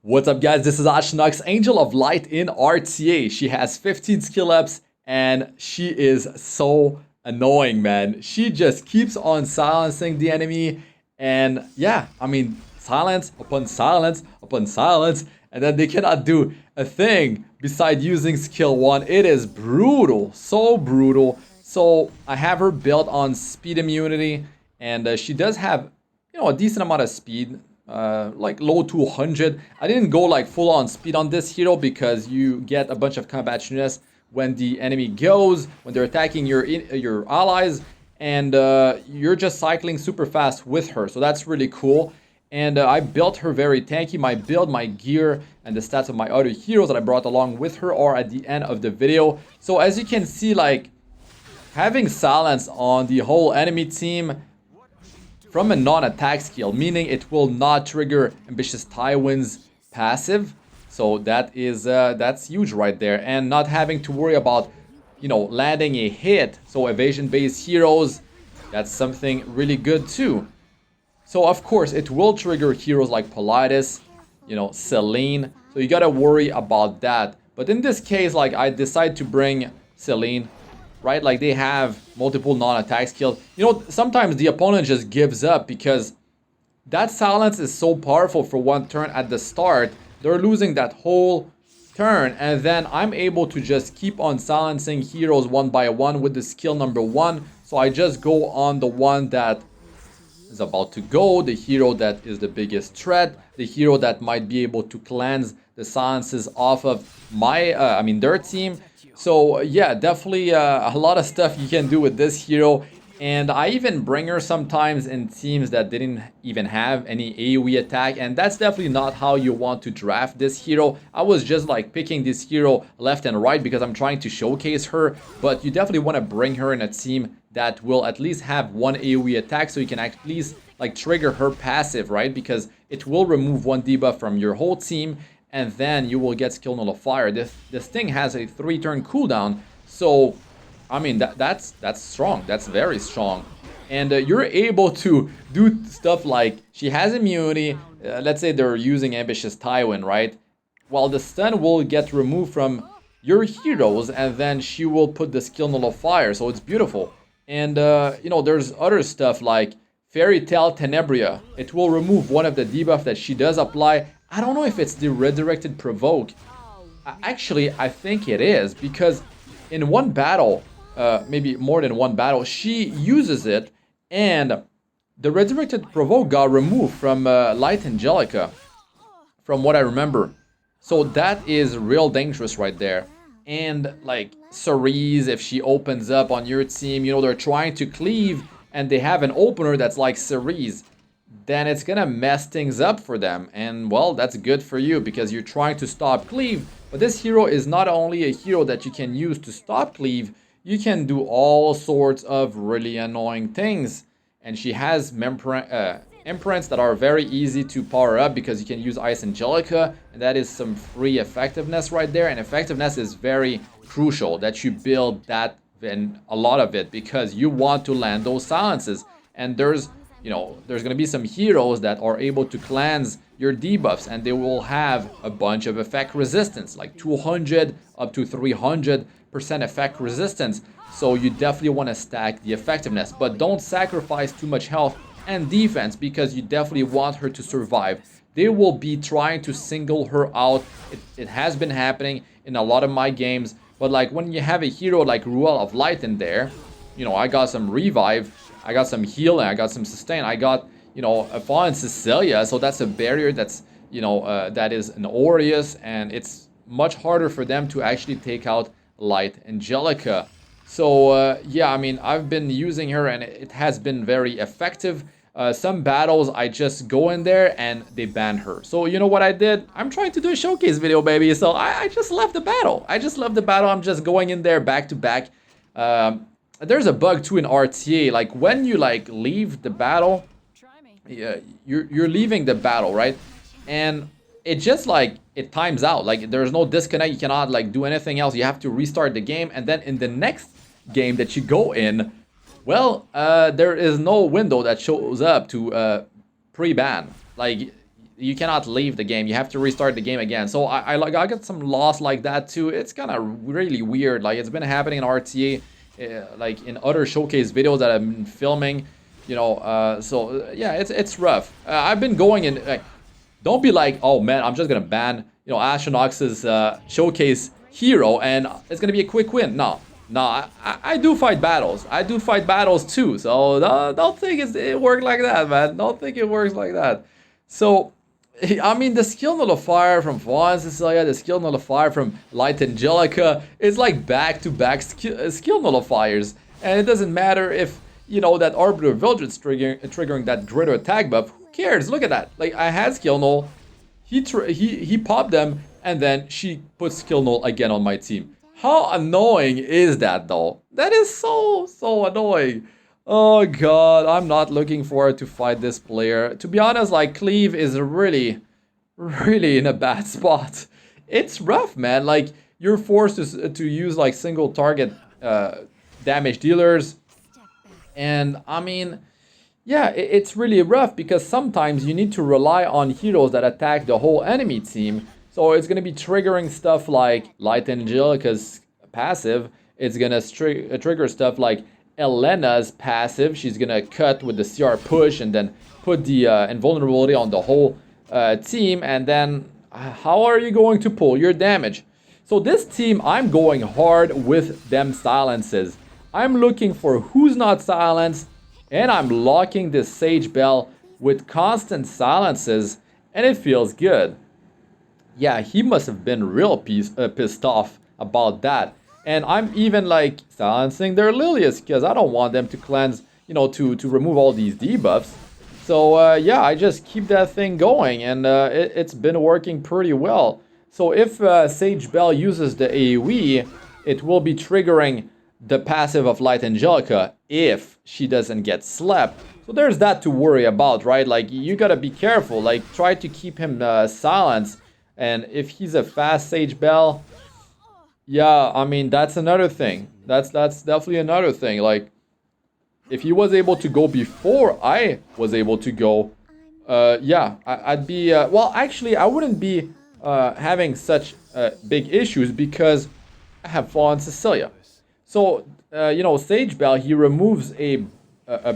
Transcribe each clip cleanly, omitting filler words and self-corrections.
What's up, guys? This is Astranox, Angel of Light in RTA. She has 15 skill ups and she is so annoying, man. She just keeps on silencing the enemy, and yeah, I mean, silence upon silence upon silence, and then they cannot do a thing beside using skill 1. It is brutal, so brutal. So I have her built on speed immunity, and she does have, a decent amount of speed, like low 200. I didn't go like full on speed on this hero because you get a bunch of combat shrewdness when the enemy goes, when they're attacking your allies, and you're just cycling super fast with her. So that's really cool. And I built her very tanky. My build, my gear, and the stats of my other heroes that I brought along with her are at the end of the video. So as you can see, like, having silence on the whole enemy team from a non-attack skill, meaning it will not trigger Ambitious Tywin's passive. So that's huge right there. And not having to worry about, landing a hit. So evasion-based heroes, that's something really good too. So of course it will trigger heroes like Politis, Selene. So you gotta worry about that. But in this case, like, I decide to bring Selene, right? Like, they have multiple non-attack skills. Sometimes the opponent just gives up because that silence is so powerful for one turn at the start. They're losing that whole turn, and then I'm able to just keep on silencing heroes one by one with the skill number 1. So I just go on the one that is about to go, the hero that is the biggest threat, the hero that might be able to cleanse the silences off of their team. So yeah, definitely a lot of stuff you can do with this hero. And I even bring her sometimes in teams that didn't even have any AoE attack, and that's definitely not how you want to draft this hero. I was just like picking this hero left and right because I'm trying to showcase her, but you definitely want to bring her in a team that will at least have one AoE attack, so you can at least like trigger her passive, right? Because it will remove one debuff from your whole team, and then you will get skill nullifier. This thing has a 3-turn cooldown, so I mean, that's strong. That's very strong. And you're able to do stuff like, she has immunity. Let's say they're using Ambitious Tywin, right? Well, the stun will get removed from your heroes, and then she will put the skill nullifier. So it's beautiful. And, there's other stuff like Fairy Tale Tenebria. It will remove one of the debuff that she does apply. I don't know if it's the redirected provoke. Actually, I think it is, because in one battle, maybe more than one battle, she uses it, and the resurrected provoke got removed from Light Angelica, from what I remember. So that is real dangerous right there. And like Cerise, if she opens up on your team, they're trying to cleave and they have an opener that's like Cerise, then it's gonna mess things up for them. And well, that's good for you because you're trying to stop cleave. But this hero is not only a hero that you can use to stop cleave, you can do all sorts of really annoying things. And she has imprints that are very easy to power up because you can use Ice Angelica, and that is some free effectiveness right there. And effectiveness is very crucial that you build that and a lot of it, because you want to land those silences. And there's going to be some heroes that are able to cleanse your debuffs, and they will have a bunch of effect resistance, like 200 up to 300% effect resistance. So you definitely want to stack the effectiveness, but don't sacrifice too much health and defense because you definitely want her to survive. They will be trying to single her out. It has been happening in a lot of my games, but like when you have a hero like Angel of Light in there, I got some revive, I got some heal, and I got some sustain. I got, a Fallen Cecilia, so that's a barrier that's, that is an Aureus, and it's much harder for them to actually take out Light Angelica. So, yeah, I mean, I've been using her, and it has been very effective. Some battles, I just go in there, and they ban her. So, you know what I did? I'm trying to do a showcase video, baby, so I just left the battle. I'm just going in there back to back. There's a bug too in RTA, like when you like leave the battle, you're leaving the battle, right? And it just like it times out. Like there's no disconnect, you cannot like do anything else. You have to restart the game, and then in the next game that you go in, well, there is no window that shows up to pre-ban. Like you cannot leave the game. You have to restart the game again. So I got some loss like that too. It's kind of really weird. Like it's been happening in RTA, like in other showcase videos that I've been filming. You know, so yeah, it's rough. I've been going in. Like, don't be like, oh man, I'm just gonna ban Astranox's showcase hero and it's gonna be a quick win. No. No, I do fight battles. I do fight battles too. So don't think it works like that, man. Don't think it works like that. So, I mean, the skill nullifier from Fallen Cecilia, the skill nullifier from Light Angelica, it's like back-to-back skill nullifiers. And it doesn't matter if, that Arbiter Village is triggering that greater attack buff. Who cares? Look at that. Like, I had skill null. He popped them, and then she put skill null again on my team. How annoying is that though? That is so annoying. Oh god, I'm not looking forward to fight this player. To be honest, like Cleave is really in a bad spot. It's rough, man. Like you're forced to use like single target damage dealers. And I mean, yeah, it's really rough because sometimes you need to rely on heroes that attack the whole enemy team. So it's going to be triggering stuff like Light Angelica's passive. It's going to trigger stuff like Elena's passive. She's going to cut with the CR push and then put the invulnerability on the whole team. And then how are you going to pull your damage? So this team, I'm going hard with them silences. I'm looking for who's not silenced. And I'm locking this Sage Bell with constant silences. And it feels good. Yeah, he must have been real pissed off about that. And I'm even like silencing their Lilias because I don't want them to cleanse, to remove all these debuffs. So yeah, I just keep that thing going and it's been working pretty well. So if Sage Bell uses the AoE, it will be triggering the passive of Light Angelica if she doesn't get slept. So there's that to worry about, right? Like you gotta be careful, like try to keep him silenced. And if he's a fast Sage Bell, yeah, I mean, that's another thing. That's definitely another thing. Like, if he was able to go before I was able to go, yeah, I'd be... well, actually, I wouldn't be having such big issues because I have Fallen Cecilia. So, Sage Bell, he removes a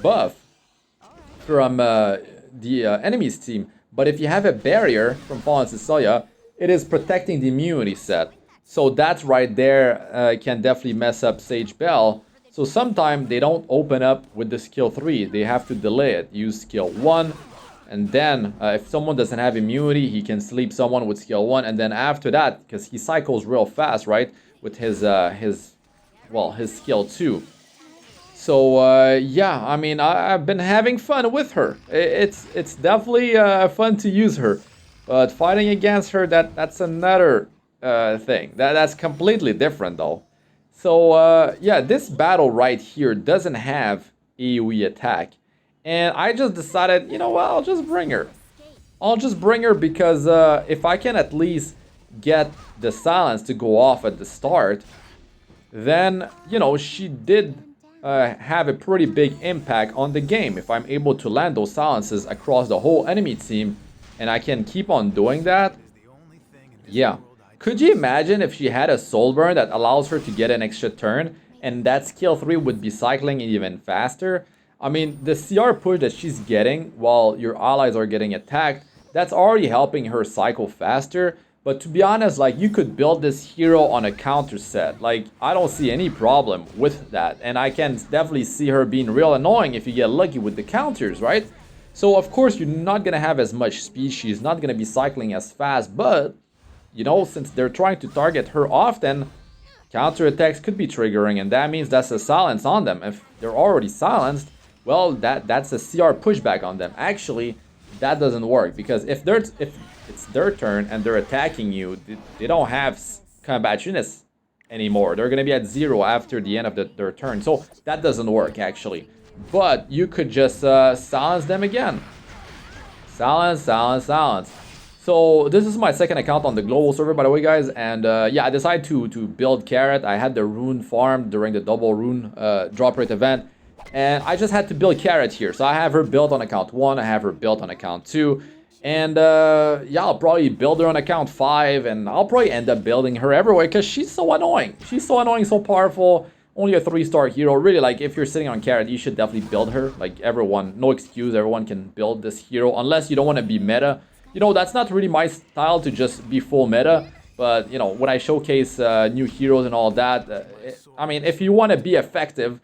buff from the enemy's team. But if you have a barrier from Fallen Cecilia, it is protecting the immunity set. So that right there can definitely mess up Sage Bell. So sometimes they don't open up with the skill 3. They have to delay it. Use skill 1. And then if someone doesn't have immunity, he can sleep someone with skill 1. And then after that, because he cycles real fast, right? With his skill 2. So yeah, I mean, I've been having fun with her. It's definitely fun to use her, but fighting against her, that's another thing. That's completely different though. So yeah, this battle right here doesn't have AoE attack, and I just decided, you know what, I'll just bring her. I'll just bring her because if I can at least get the silence to go off at the start, then she did. Have a pretty big impact on the game if I'm able to land those silences across the whole enemy team and I can keep on doing that. Yeah. Could you imagine if she had a soul burn that allows her to get an extra turn and that skill 3 would be cycling even faster? I mean, the CR push that she's getting while your allies are getting attacked, that's already helping her cycle faster. But to be honest, like, you could build this hero on a counter set. Like, I don't see any problem with that. And I can definitely see her being real annoying if you get lucky with the counters, right? So, of course, you're not going to have as much speed. She's not going to be cycling as fast. But, since they're trying to target her often, counter attacks could be triggering. And that means that's a silence on them. If they're already silenced, well, that's a CR pushback on them. Actually, that doesn't work. Because if it's their turn and they're attacking you, they don't have combat units anymore. They're going to be at 0 after the end of their turn. So that doesn't work, actually. But you could just silence them again. Silence, silence, silence. So this is my second account on the global server, by the way, guys. And yeah, I decided to build Carrot. I had the rune farm during the double rune drop rate event. And I just had to build Carrot here. So I have her built on account 1. I have her built on account 2. And yeah, I'll probably build her on account 5, and I'll probably end up building her everywhere because she's so annoying. She's so annoying, so powerful. Only a 3-star hero. Really, like, if you're sitting on carrot, you should definitely build her. Like, everyone, no excuse, everyone can build this hero unless you don't want to be meta. You know, that's not really my style to just be full meta. But, you know, when I showcase new heroes and all that, I mean, if you want to be effective,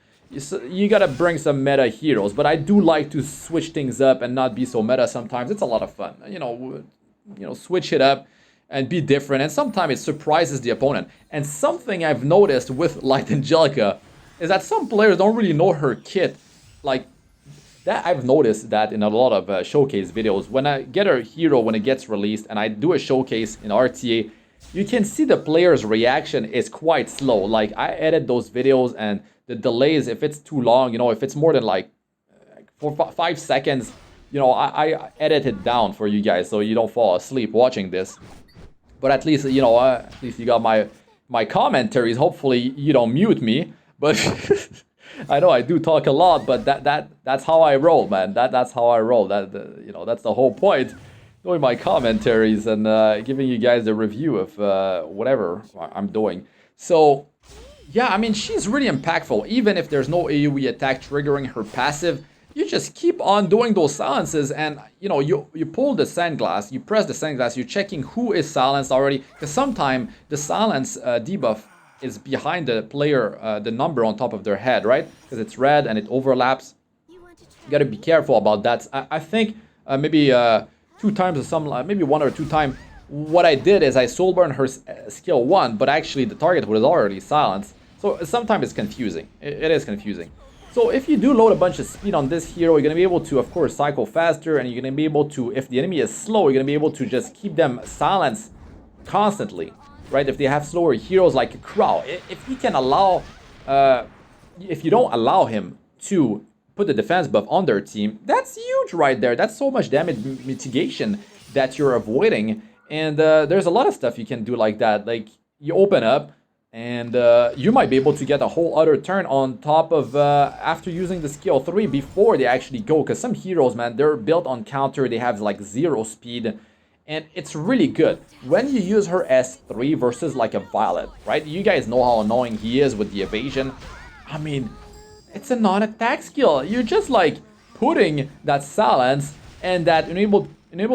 you gotta bring some meta heroes. But I do like to switch things up and not be so meta sometimes. It's a lot of fun. You know, switch it up and be different. And sometimes it surprises the opponent. And something I've noticed with Light Angelica is that some players don't really know her kit. Like, that I've noticed that in a lot of showcase videos. When I get a hero when it gets released and I do a showcase in RTA, you can see the player's reaction is quite slow. Like, I edit those videos and the delays, if it's too long, you know, if it's more than like 5 seconds, you know, I edit it down for you guys so you don't fall asleep watching this. But at least, you know, at least you got my commentaries. Hopefully you don't mute me. But I know I do talk a lot, but that's how I roll, man. That's how I roll. You know, that's the whole point. Doing my commentaries and giving you guys a review of whatever I'm doing. So yeah, I mean, she's really impactful. Even if there's no AoE attack triggering her passive, you just keep on doing those silences, and you know, you pull the sandglass, you press the sandglass, you're checking who is silenced already, because sometimes the silence debuff is behind the player, the number on top of their head, right? Because it's red and it overlaps. You gotta be careful about that. I think maybe 2 times or something, maybe 1 or 2 times. What I did is I soul burn her skill 1, but actually the target was already silenced. So sometimes it's confusing. It is confusing. So if you do load a bunch of speed on this hero, you're going to be able to, of course, cycle faster, and you're going to be able to, if the enemy is slow, you're going to be able to just keep them silenced constantly, right? If they have slower heroes like a Crow, if he can allow, if you don't allow him to put the defense buff on their team, that's huge right there. That's so much damage mitigation that you're avoiding. And there's a lot of stuff you can do like that. Like, you open up, and you might be able to get a whole other turn on top of after using the skill 3 before they actually go. Because some heroes, man, they're built on counter. They have like 0 speed. And it's really good when you use her S3 versus like a Violet, right? You guys know how annoying he is with the evasion. I mean, it's a non-attack skill. You're just like putting that silence and that enable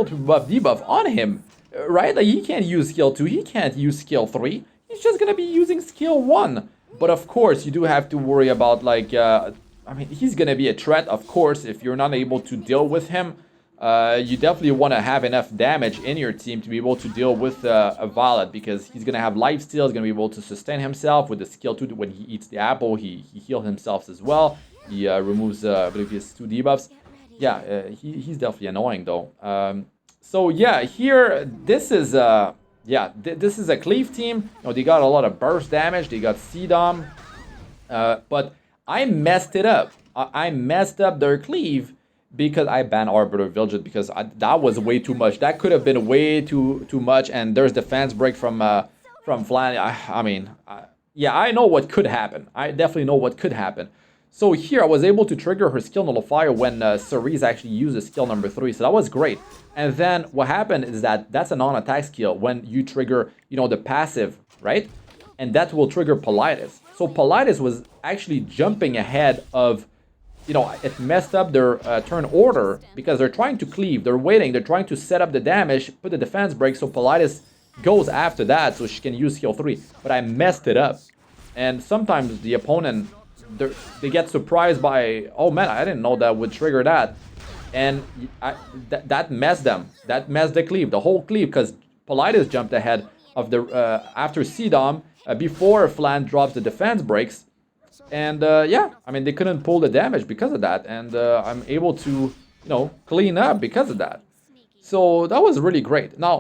to buff debuff on him, right? Like, he can't use skill 2. He can't use skill 3. He's just gonna be using skill 1. But of course, you do have to worry about, like, I mean, he's gonna be a threat, of course, if you're not able to deal with him. You definitely want to have enough damage in your team to be able to deal with a Violet, because he's gonna have lifesteal, he's gonna be able to sustain himself with the skill 2. When he eats the apple, he heals himself as well. He removes, I believe, his 2 debuffs. Yeah, he's definitely annoying, though. So yeah, here, this is... yeah, this is a cleave team. You know, they got a lot of burst damage. They got C-Dom. But I messed it up. I messed up their cleave because I banned Arbiter Vigilant, because that was way too much. That could have been way too much. And there's defense break from Flan. I mean, yeah, I know what could happen. I definitely know what could happen. So here I was able to trigger her skill nullifier when Cerise actually uses skill number 3. So that was great. And then what happened is that's a non-attack skill when you trigger, you know, the passive, right? And that will trigger Politis. So Politis was actually jumping ahead of, you know, it messed up their turn order because they're trying to cleave. They're waiting. They're trying to set up the damage, put the defense break, so Politis goes after that so she can use skill 3. But I messed it up. And sometimes the opponent... they get surprised by, oh man, I didn't know that would trigger that. And that messed them. That messed the cleave, the whole cleave, because Politis jumped ahead of the after C-Dom before Flan drops the defense breaks. And yeah, I mean, they couldn't pull the damage because of that. And I'm able to, you know, clean up because of that. So that was really great. Now,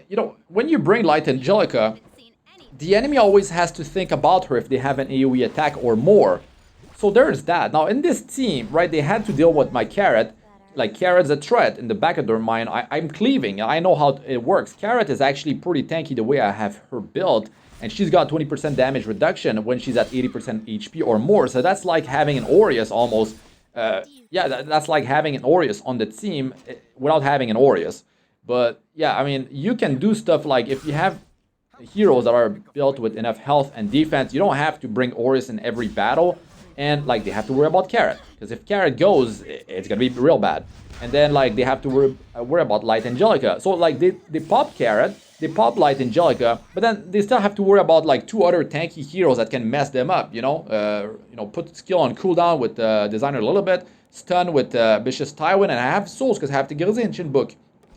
you know, when you bring Light Angelica, the enemy always has to think about her if they have an AoE attack or more. So there's that. Now in this team, right, they had to deal with my Carrot. Like, Carrot's a threat in the back of their mind. I'm cleaving. I know how it works. Carrot is actually pretty tanky the way I have her built. And she's got 20% damage reduction when she's at 80% HP or more. So that's like having an Aureus almost. Yeah, that's like having an Aureus on the team without having an Aureus. But yeah, I mean, you can do stuff like if you have heroes that are built with enough health and defense, you don't have to bring Aureus in every battle, and like they have to worry about Carrot, because if Carrot goes, it's gonna be real bad. And then like they have to worry about Light Angelica. So like they pop Carrot, they pop Light Angelica, but then they still have to worry about like 2 other tanky heroes that can mess them up. Put skill on cooldown with Designer a little bit, stun with Vicious Tywin, and I have souls because I have to get the Ancient Book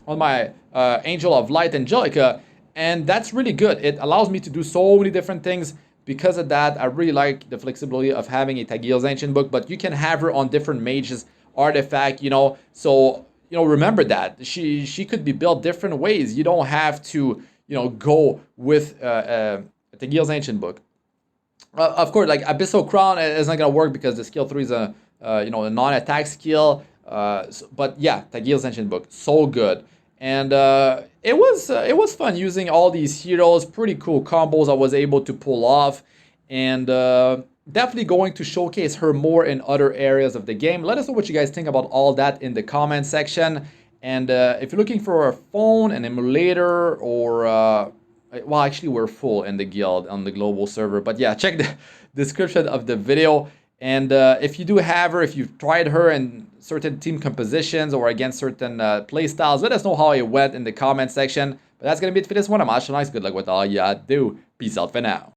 on my Angel of Light Angelica, and that's really good. It allows me to do so many different things. Because of that, I really like the flexibility of having a Tagil's Ancient Book, but you can have her on different mages, artifact, so remember that she could be built different ways. You don't have to go with Tagil's Ancient Book. Of course, like Abyssal Crown is not gonna work because the skill 3 is a a non-attack skill. But yeah, Tagil's Ancient Book, so good. And it was fun using all these heroes. Pretty cool combos I was able to pull off, and definitely going to showcase her more in other areas of the game. Let us know what you guys think about all that in the comment section. And if you're looking for a phone, an emulator, or well, actually we're full in the guild on the global server, but yeah, check the description of the video. And if you do have her, if you've tried her in certain team compositions or against certain play styles, let us know how it went in the comment section. But that's going to be it for this one. I'm Astranox. Good luck with all you do. Peace out for now.